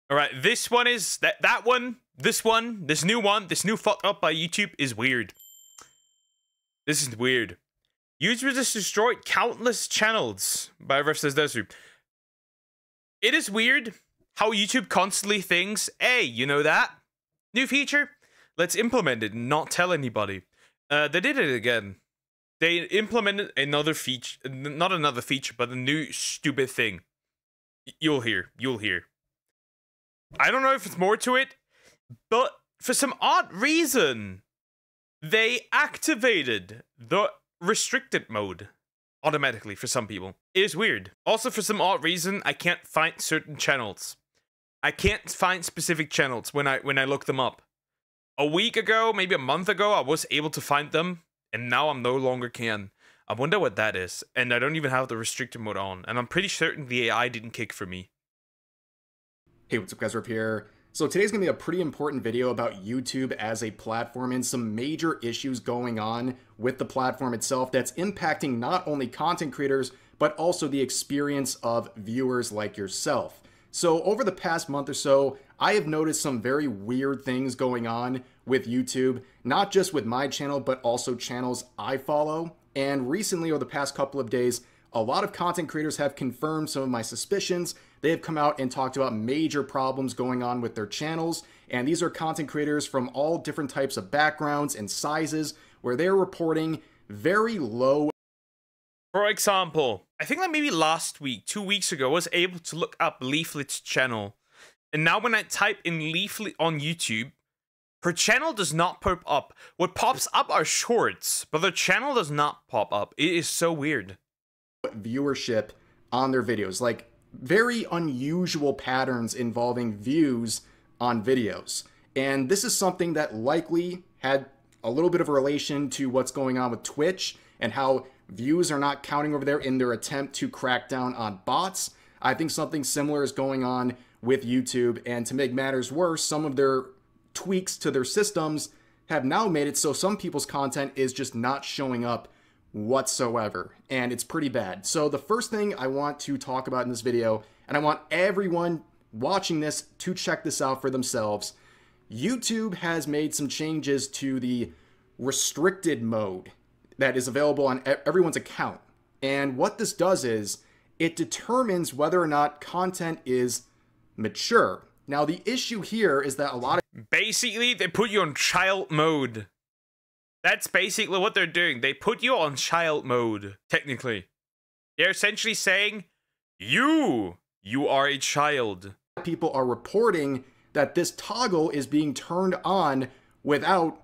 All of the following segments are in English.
All right, this one is that one. This new fuck up by YouTube is weird. This is weird. YouTube has destroyed countless channels by versus desu. It is weird how YouTube constantly thinks, hey, you know that? New feature? Let's implement it and not tell anybody. They did it again. They implemented another feature, not another feature, but a new stupid thing. You'll hear. I don't know if it's more to it, but for some odd reason, they activated the restricted mode automatically for some people. It is weird. Also, for some odd reason, I can't find certain channels. I can't find specific channels when I look them up. A week ago, maybe a month ago, I was able to find them, and now I'm no longer can. I wonder what that is, and I don't even have the restricted mode on, and I'm pretty certain the AI didn't kick for me. Hey, what's up guys, Rip here. So today's gonna be a pretty important video about YouTube as a platform and some major issues going on with the platform itself that's impacting not only content creators, but also the experience of viewers like yourself. So over the past month or so, I have noticed some very weird things going on with YouTube, not just with my channel, but also channels I follow. And recently, over the past couple of days, a lot of content creators have confirmed some of my suspicions. They have come out and talked about major problems going on with their channels. And these are content creators from all different types of backgrounds and sizes where they're reporting very low. For example, I think like maybe last week, 2 weeks ago, I was able to look up Leaflet's channel. And now when I type in Leaflet on YouTube, her channel does not pop up. What pops up are shorts, but the channel does not pop up. It is so weird. Viewership on their videos, like very unusual patterns involving views on videos. And this is something that likely had a little bit of a relation to what's going on with Twitch and how views are not counting over there in their attempt to crack down on bots. I think something similar is going on with YouTube, and to make matters worse, some of their tweaks to their systems have now made it so some people's content is just not showing up whatsoever, and it's pretty bad. So the first thing I want to talk about in this video, and I want everyone watching this to check this out for themselves, YouTube has made some changes to the restricted mode that is available on everyone's account. And what this does is it determines whether or not content is mature. Now the issue here is that a lot of basically they put you on child mode. That's basically what they're doing. They put you on child mode, technically. They're essentially saying, you are a child. People are reporting that this toggle is being turned on without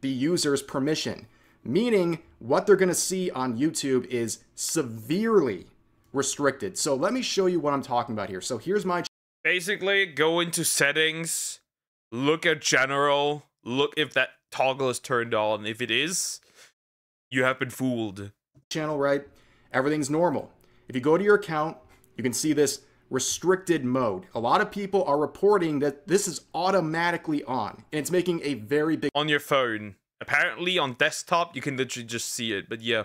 the user's permission, meaning what they're going to see on YouTube is severely restricted. So let me show you what I'm talking about here. So here's my basically go into settings, look at general, look if that toggle is turned on. If it is, you have been fooled. Channel, right? Everything's normal. If you go to your account, you can see this restricted mode. A lot of people are reporting that this is automatically on, and it's making a very big on your phone. Apparently on desktop you can literally just see it, but yeah,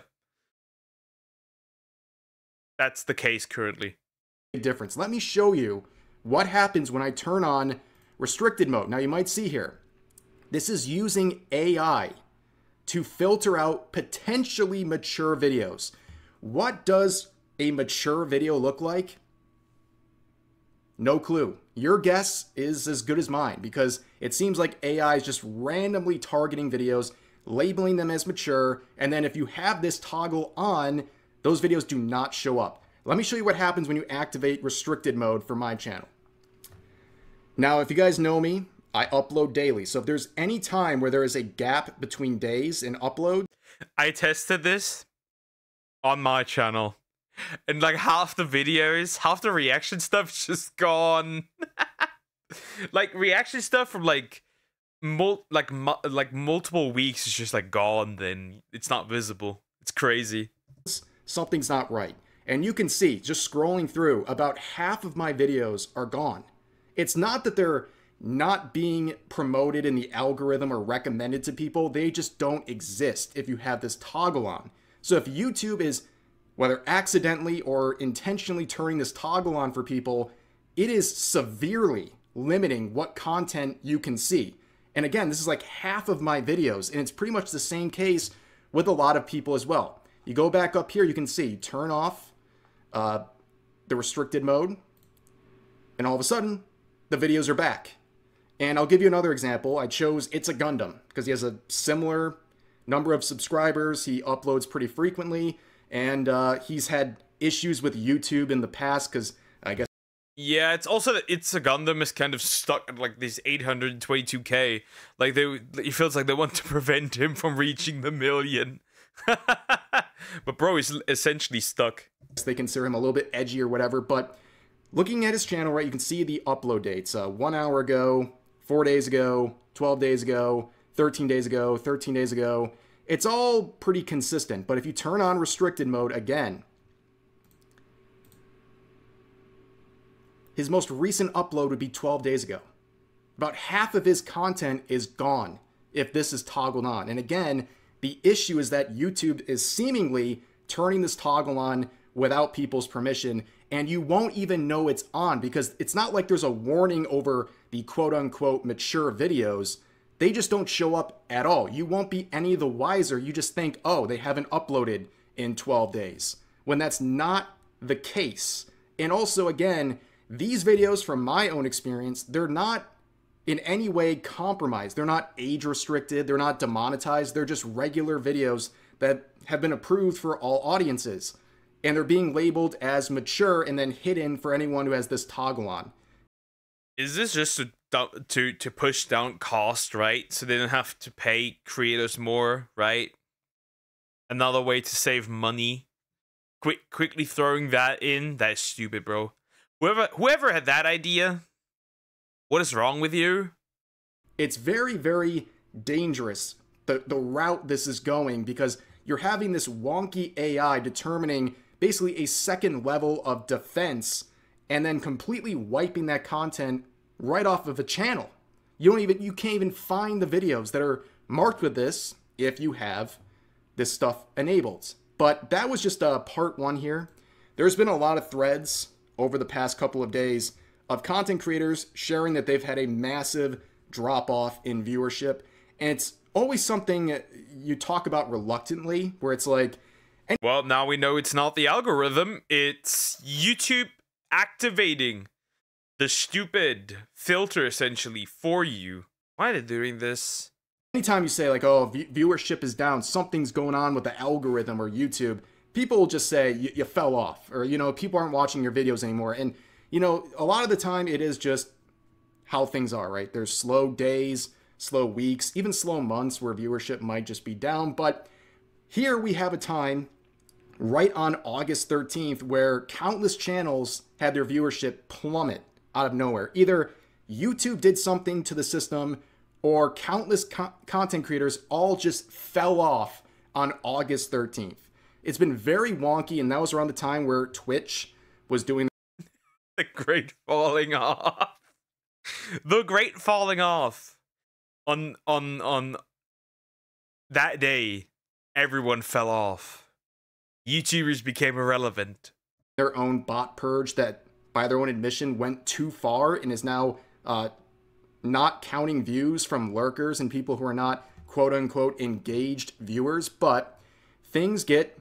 that's the case currently. Difference. Let me show you what happens when I turn on restricted mode. Now you might see here, this is using AI to filter out potentially mature videos. What does a mature video look like? No clue. Your guess is as good as mine, because it seems like AI is just randomly targeting videos, labeling them as mature, and then if you have this toggle on, those videos do not show up. Let me show you what happens when you activate restricted mode for my channel. Now, if you guys know me, I upload daily. So if there's any time where there is a gap between days in upload, I tested this on my channel, and like half the videos, half the reaction stuff's just gone. Like reaction stuff from like multiple weeks is just like gone. Then it's not visible. It's crazy. Something's not right. And you can see, just scrolling through, about half of my videos are gone. It's not that they're not being promoted in the algorithm or recommended to people. They just don't exist if you have this toggle on. So if YouTube is, whether accidentally or intentionally turning this toggle on for people, it is severely limiting what content you can see. And again, this is like half of my videos, and it's pretty much the same case with a lot of people as well. You go back up here, you can see, turn off the restricted mode, and all of a sudden, the videos are back. And I'll give you another example. I chose It's a Gundam because he has a similar number of subscribers. He uploads pretty frequently, and he's had issues with YouTube in the past because I guess. Yeah, it's also that It's a Gundam is kind of stuck at like this 822k. Like it feels like they want to prevent him from reaching the million. But bro, he's essentially stuck. They consider him a little bit edgy or whatever, but looking at his channel, right, you can see the upload dates. 1 hour ago, 4 days ago, 12 days ago, 13 days ago, 13 days ago. It's all pretty consistent, but if you turn on restricted mode again, his most recent upload would be 12 days ago. About half of his content is gone if this is toggled on. And again, the issue is that YouTube is seemingly turning this toggle on without people's permission, and you won't even know it's on because it's not like there's a warning over the quote-unquote mature videos. They just don't show up at all. You won't be any the wiser. You just think, oh, they haven't uploaded in 12 days, when that's not the case. And also, again, these videos, from my own experience, they're not in any way compromised. They're not age restricted. They're not demonetized. They're just regular videos that have been approved for all audiences. And they're being labeled as mature and then hidden for anyone who has this toggle on. Is this just to push down cost, right? So they don't have to pay creators more, right? Another way to save money. Quickly throwing that in. That is stupid, bro. Whoever had that idea, what is wrong with you? It's very, very dangerous, the route this is going, because you're having this wonky AI determining basically a second level of defense and then completely wiping that content right off of a channel. You can't even find the videos that are marked with this if you have this stuff enabled. But that was just part one here. There's been a lot of threads over the past couple of days of content creators sharing that they've had a massive drop off in viewership. And it's always something you talk about reluctantly, where it's like, well, now we know it's not the algorithm, it's YouTube activating the stupid filter essentially for you. Why are they doing this? Anytime you say like, oh, viewership is down, something's going on with the algorithm or YouTube, people will just say you fell off, or, you know, people aren't watching your videos anymore. And, you know, a lot of the time it is just how things are, right? There's slow days, slow weeks, even slow months where viewership might just be down. But here we have a time right on August 13th where countless channels had their viewership plummet out of nowhere. Either YouTube did something to the system, or countless content creators all just fell off on August 13th. It's been very wonky, and that was around the time where Twitch was doing the great falling off. The great falling off. On that day, everyone fell off. YouTubers became irrelevant. Their own bot purge that, by their own admission, went too far and is now not counting views from lurkers and people who are not quote-unquote engaged viewers. But things get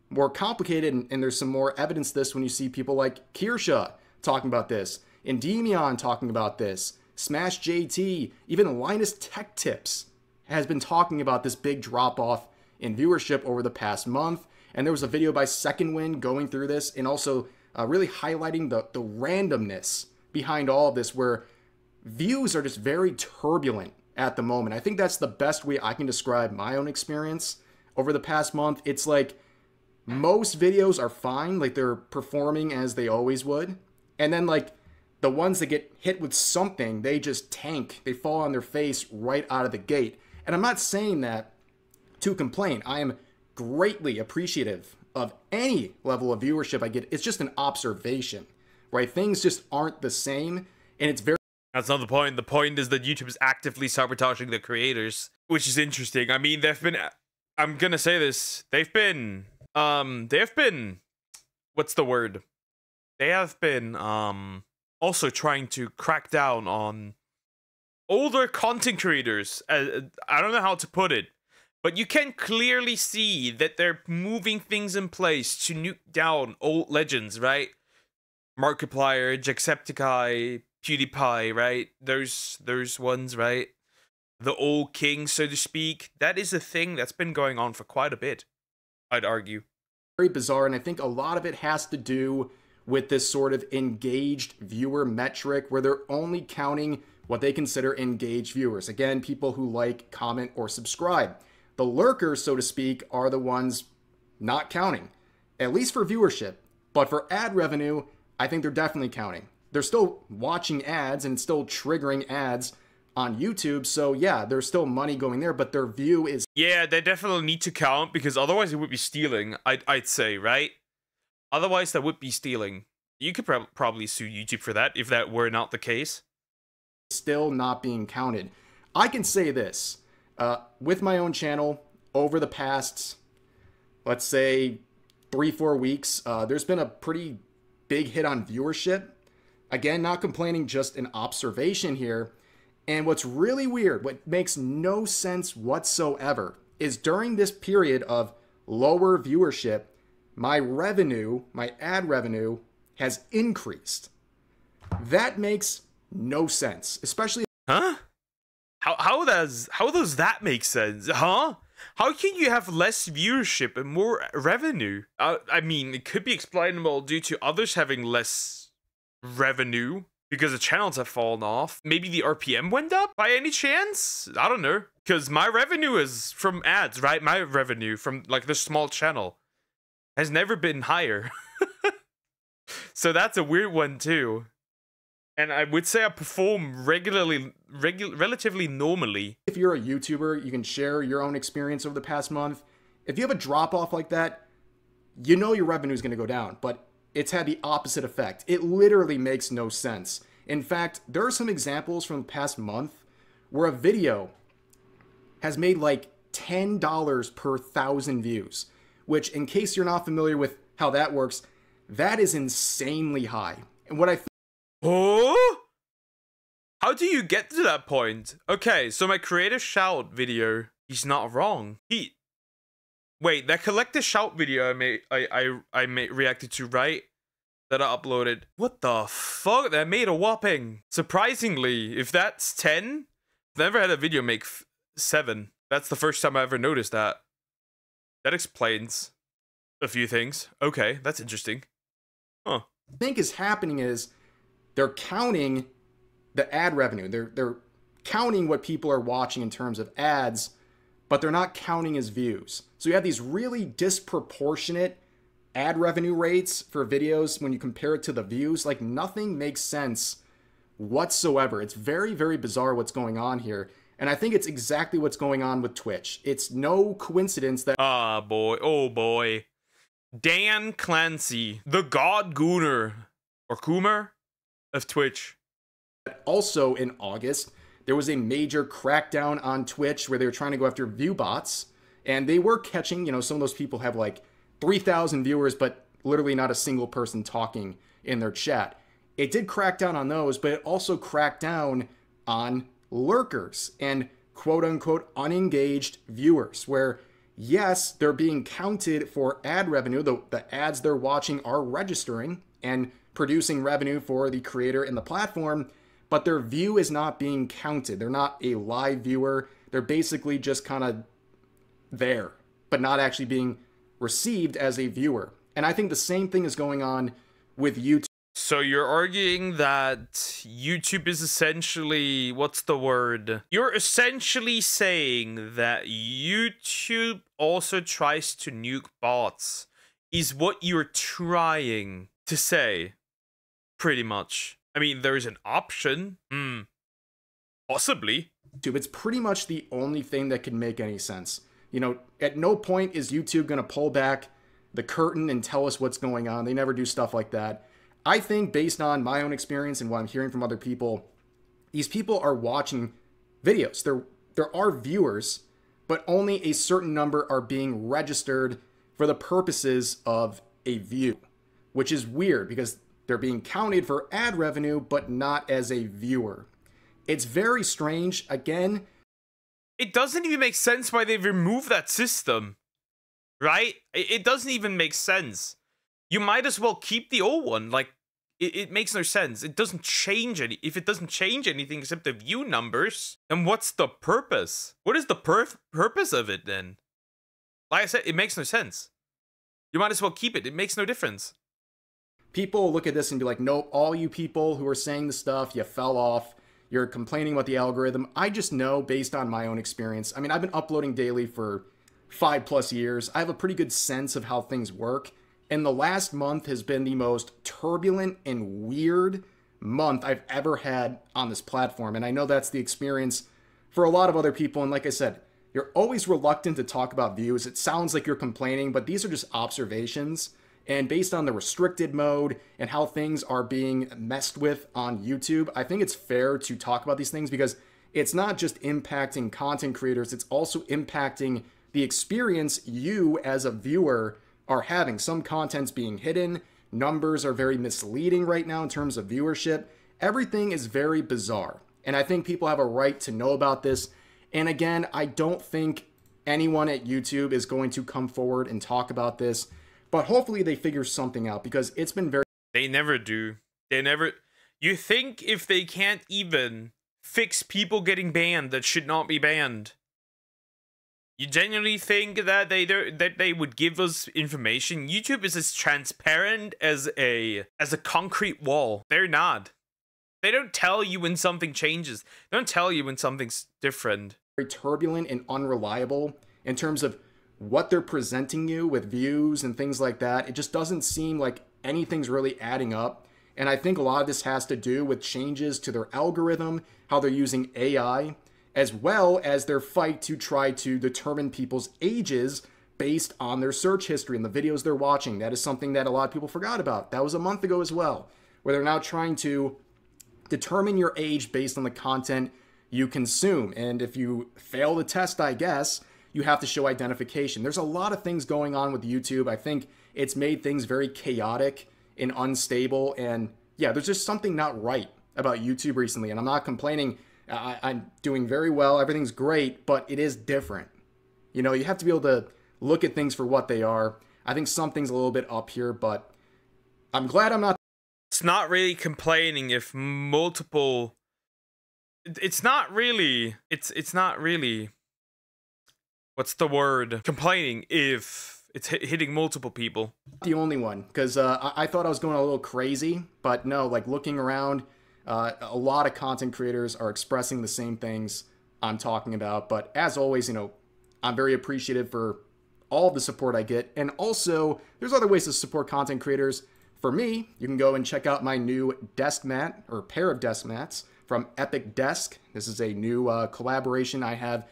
more complicated, and there's some more evidence of this when you see people like Kirsha talking about this, Endymion talking about this, Smash JT, even Linus Tech Tips has been talking about this big drop-off in viewership over the past month. And there was a video by Second Wind going through this and also really highlighting the randomness behind all of this, where views are just very turbulent at the moment. I think that's the best way I can describe my own experience over the past month. It's like most videos are fine, like they're performing as they always would. And then like the ones that get hit with something, they just tank. They fall on their face right out of the gate. And I'm not saying that to complain. I am greatly appreciative of any level of viewership I get. It's just an observation, right? Things just aren't the same, and it's very... That's not the point. The point is that YouTube is actively sabotaging the creators, which is interesting. I mean, they've been... I'm gonna say this. They've been... What's the word? They have been, also trying to crack down on older content creators. I don't know how to put it, but you can clearly see that they're moving things in place to nuke down old legends, right? Markiplier, Jacksepticeye, PewDiePie, right? Those ones, right? The old king, so to speak. That is a thing that's been going on for quite a bit, I'd argue. Very bizarre, and I think a lot of it has to do with this sort of engaged viewer metric where they're only counting what they consider engaged viewers. Again, people who like, comment, or subscribe. The lurkers, so to speak, are the ones not counting, at least for viewership. But for ad revenue, I think they're definitely counting. They're still watching ads and still triggering ads on YouTube. So yeah, there's still money going there, but their view is... Yeah, they definitely need to count because otherwise it would be stealing, I'd say, right? Otherwise that would be stealing. You could probably sue YouTube for that if that were not the case. Still not being counted. I can say this, with my own channel, over the past, let's say, 3-4 weeks, there's been a pretty big hit on viewership. Again, not complaining, just an observation here. And what's really weird, what makes no sense whatsoever, is during this period of lower viewership, my revenue, my ad revenue, has increased. That makes no sense, especially... Huh? How does that make sense? Huh? How can you have less viewership and more revenue? I mean, it could be explainable due to others having less revenue because the channels have fallen off. Maybe the RPM went up by any chance? I don't know. Because my revenue is from ads, right? My revenue from like this small channel has never been higher. So that's a weird one too. And I would say I perform relatively normally. If you're a YouTuber, you can share your own experience over the past month. If you have a drop off like that, you know your revenue is going to go down, but it's had the opposite effect. It literally makes no sense. In fact, there are some examples from the past month where a video has made like $10 per 1,000 views, which, in case you're not familiar with how that works, that is insanely high. And what I think... Oh? How do you get to that point? Okay, so my creative shout video, he's not wrong. Wait, that collective shout video I reacted to, right? That I uploaded. What the fuck? That made a whopping. Surprisingly, if that's 10, I've never had a video make 7. That's the first time I ever noticed that. That explains a few things. Okay, that's interesting. Huh. I think is happening is they're counting the ad revenue. They're counting what people are watching in terms of ads, but they're not counting as views. So you have these really disproportionate ad revenue rates for videos when you compare it to the views. Like, nothing makes sense whatsoever. It's very, very bizarre what's going on here. And I think it's exactly what's going on with Twitch. It's no coincidence that... Ah, boy. Oh, boy. Dan Clancy, the God Gooner, or Coomer of Twitch. Also in August, there was a major crackdown on Twitch where they were trying to go after view bots. And they were catching, you know, some of those people have like 3,000 viewers, but literally not a single person talking in their chat. It did crack down on those, but it also cracked down on lurkers and quote-unquote unengaged viewers, where yes, they're being counted for ad revenue. The ads they're watching are registering and producing revenue for the creator and the platform, but their view is not being counted. They're not a live viewer. They're basically just kind of there, but not actually being received as a viewer. And I think the same thing is going on with YouTube. So you're arguing that YouTube is essentially, what's the word? You're essentially saying that YouTube also tries to nuke bots, is what you're trying to say, pretty much. I mean, there's an option. Possibly. It's pretty much the only thing that can make any sense. You know, at no point is YouTube going to pull back the curtain and tell us what's going on. They never do stuff like that. I think, based on my own experience and what I'm hearing from other people, these people are watching videos. There are viewers, but only a certain number are being registered for the purposes of a view, which is weird because they're being counted for ad revenue, but not as a viewer. It's very strange. Again, it doesn't even make sense why they removed that system, right? It doesn't even make sense. You might as well keep the old one. Like, it makes no sense. It doesn't change any. If it doesn't change anything except the view numbers, then what's the purpose? What is the purpose of it then? Like I said, it makes no sense. You might as well keep it. It makes no difference. People look at this and be like, nope, all you people who are saying the stuff, you fell off. You're complaining about the algorithm. I just know based on my own experience. I mean, I've been uploading daily for 5+ years. I have a pretty good sense of how things work. And the last month has been the most turbulent and weird month I've ever had on this platform. And I know that's the experience for a lot of other people. And like I said, you're always reluctant to talk about views. It sounds like you're complaining, but these are just observations. And based on the restricted mode and how things are being messed with on YouTube, I think it's fair to talk about these things because it's not just impacting content creators, it's also impacting the experience you as a viewer are having. Some content's being hidden, numbers are very misleading right now in terms of viewership. Everything is very bizarre. And I think people have a right to know about this. And again, I don't think anyone at YouTube is going to come forward and talk about this. But hopefully they figure something out because it's been very... They never do. They never... You think if they can't even fix people getting banned that should not be banned, you genuinely think that they would give us information? YouTube is as transparent as a concrete wall. They're not. They don't tell you when something changes. They don't tell you when something's different. Very turbulent and unreliable in terms of what they're presenting you with views and things like that. It just doesn't seem like anything's really adding up. And I think a lot of this has to do with changes to their algorithm, how they're using AI, as well as their fight to try to determine people's ages based on their search history and the videos they're watching. That is something that a lot of people forgot about. That was a month ago as well, where they're now trying to determine your age based on the content you consume. And if you fail the test, I guess, you have to show identification. There's a lot of things going on with YouTube. I think it's made things very chaotic and unstable. And yeah, there's just something not right about YouTube recently. And I'm not complaining. I'm doing very well. Everything's great, but it is different. You know, you have to be able to look at things for what they are. I think something's a little bit up here, but I'm glad I'm not. It's not really complaining if multiple... It's not really... It's not really... What's the word? Complaining if it's hitting multiple people. The only one, because I thought I was going a little crazy, but no, like looking around, a lot of content creators are expressing the same things I'm talking about. But as always, you know, I'm very appreciative for all the support I get. And also, there's other ways to support content creators. For me, you can go and check out my new desk mat, or pair of desk mats from Epic Desk. This is a new collaboration I have.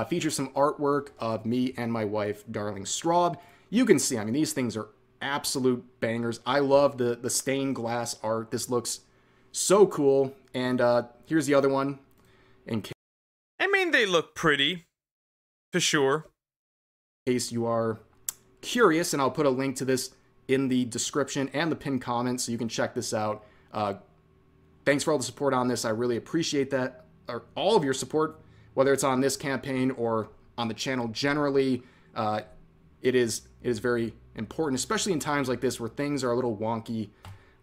Features some artwork of me and my wife, Darling Straub. You can see, I mean, these things are absolute bangers. I love the stained glass art. This looks so cool. And here's the other one. I mean, they look pretty, for sure. In case you are curious, and I'll put a link to this in the description and the pinned comment so you can check this out. Thanks for all the support on this. I really appreciate that, or all of your support. Whether it's on this campaign or on the channel generally, it is very important, especially in times like this where things are a little wonky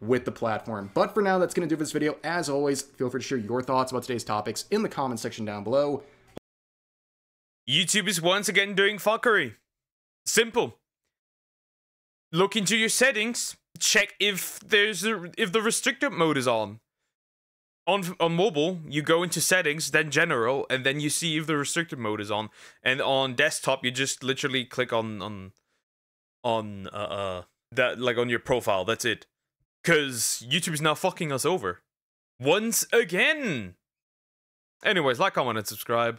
with the platform. But for now, that's going to do for this video. As always, feel free to share your thoughts about today's topics in the comment section down below. YouTube is once again doing fuckery. Simple. Look into your settings. Check if the restricted mode is on. On mobile, you go into settings, then general, and then you see if the restricted mode is on. And on desktop, you just literally click on that, like on your profile. That's it. Cause YouTube is now fucking us over once again. Anyways, like, comment, and subscribe.